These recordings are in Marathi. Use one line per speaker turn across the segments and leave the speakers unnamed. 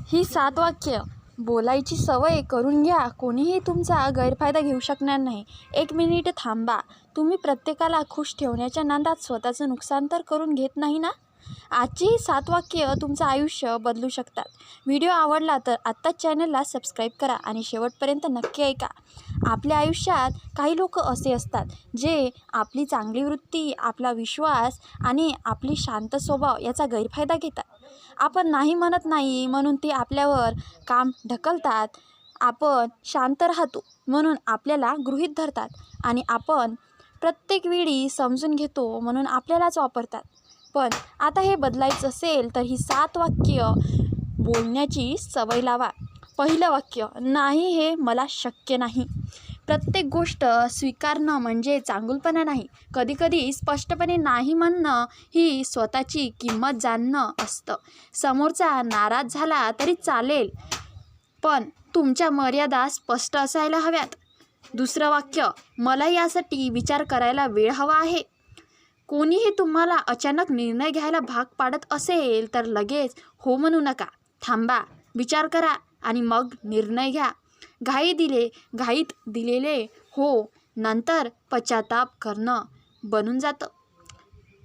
ही 7 वाक्य बोलायची सवय करून घ्या. कोणीही तुमचा गैरफायदा घेऊ शकणार नाही. 1 मिनिट थांबा. तुम्ही प्रत्येकाला खुश ठेवण्याच्या नादात स्वतःचं नुकसान तर करून घेत नाही ना? आजची ही 7 वाक्य तुमचं आयुष्य बदलू शकतात. व्हिडिओ आवडला तर आत्ताच चॅनलला सबस्क्राईब करा आणि शेवटपर्यंत नक्की ऐका. आपल्या आयुष्यात काही लोक असे असतात जे आपली चांगली वृत्ती, आपला विश्वास आणि आपली शांत स्वभाव याचा गैरफायदा घेतात. आपण नाही म्हणत नाही म्हणून ते आपल्यावर काम ढकलतात. आपण शांत राहतो म्हणून आपल्याला गृहीत धरतात आणि आपण प्रत्येक वेळी समजून घेतो म्हणून आपल्यालाच वापरतात. पण आता हे बदलायचं असेल तर ही 7 वाक्य बोलण्याची सवय लावा. पहिलं वाक्य, नाही हे मला शक्य नाही. प्रत्येक गोष्ट स्वीकारणं म्हणजे चांगुलपणा नाही. कधीकधी स्पष्टपणे नाही म्हणणं ही स्वतःची किंमत जाणणं असतं. समोरचा नाराज झाला तरी चालेल, पण तुमच्या मर्यादा स्पष्ट असायला हव्यात. दुसरं वाक्य, मला यासाठी विचार करायला वेळ हवा आहे. कोणीही तुम्हाला अचानक निर्णय घ्यायला भाग पाडत असेल तर लगेच हो म्हणू नका. थांबा, विचार करा आणि मग निर्णय घ्या. घाईत दिलेले हो नंतर पश्चाताप करणं बनून जातं.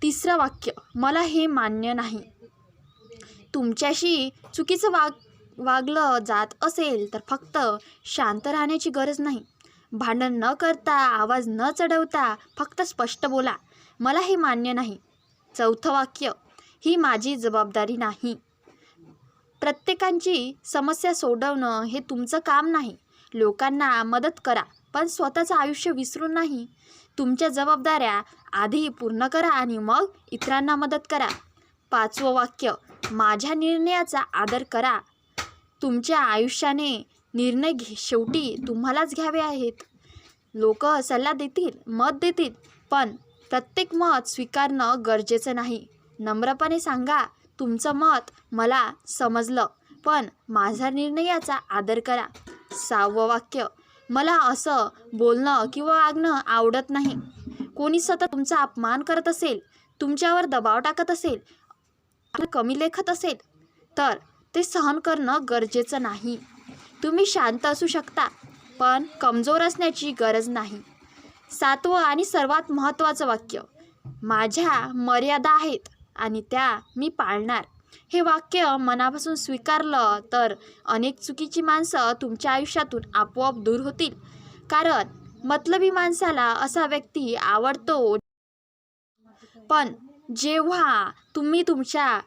तिसरं वाक्य, मला हे मान्य नाही. तुमच्याशी चुकीचं वागलं जात असेल तर फक्त शांत राहण्याची गरज नाही. भांडण न करता, आवाज न चढवता फक्त स्पष्ट बोला, मला हे मान्य नाही. चौथं वाक्य, ही माझी जबाबदारी नाही. प्रत्येकाची समस्या सोडवणं हे तुमचं काम नाही. लोकांना मदत करा, पण स्वतःचं आयुष्य विसरून नाही. तुमच्या जबाबदाऱ्या आधी पूर्ण करा आणि मग इतरांना मदत करा. पाचवं वाक्य, माझ्या निर्णयाचा आदर करा. तुमच्या आयुष्याने निर्णय शेवटी तुम्हालाच घ्यावे आहेत. लोक सल्ला देतील, मत देतील, पण प्रत्येक मत स्वीकारणं गरजेचं नाही. नम्रपणे सांगा, तुमचं मत मला समजलं, पण माझ्या निर्णयाचा आदर करा. 6वं वाक्य, मला असं बोलणं किंवा वागणं आवडत नाही. कोणी सतत तुमचा अपमान करत असेल, तुमच्यावर दबाव टाकत असेल, कमी लेखत असेल तर ते सहन करणं गरजेचं नाही. तुम्ही शांत असू शकता, पण कमजोर असण्याची गरज नाही. 7वं आणि सर्वात महत्त्वाचं वाक्य, माझ्या मर्यादा आहेत आणि त्या मी पाळणार. हे वाक्य मनापासून स्वीकारलं तर अनेक चुकीची माणसं तुमच्या आयुष्यातून आपोआप दूर होतील. कारण मतलबी माणसाला असा व्यक्ती आवडतो, पण जेव्हा तुम्ही तुमच्या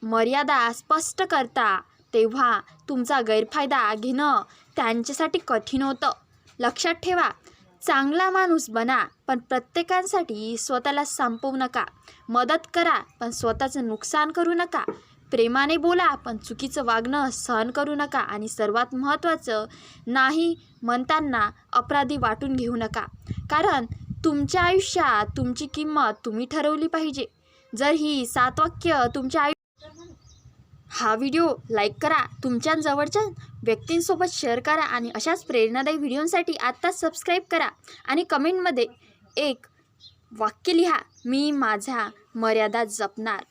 मर्यादा स्पष्ट करता तेव्हा तुमचा गैरफायदा घेणं त्यांच्यासाठी कठीण होतं. लक्षात ठेवा, चांगला माणूस बना, पण प्रत्येकासाठी स्वतःला संपवू नका. मदत करा, पण स्वतःचं नुकसान करू नका. प्रेमाने बोला, पण चुकीचं वागणं सहन करू नका. आणि सर्वात महत्त्वाचं, नाही म्हणताना अपराधी वाटून घेऊ नका. कारण तुमच्या आयुष्यात तुमची किंमत तुम्ही ठरवली पाहिजे. जर ही 7 वाक्य तुमच्या हा व्हिडिओ लाईक करा, तुमच्या जवळच्या व्यक्तींसोबत शेअर करा आणि अशाच प्रेरणादायी व्हिडिओंसाठी आत्ताच सबस्क्राईब करा आणि कमेंटमध्ये एक वाक्य लिहा, मी माझ्या मर्यादा जपणार.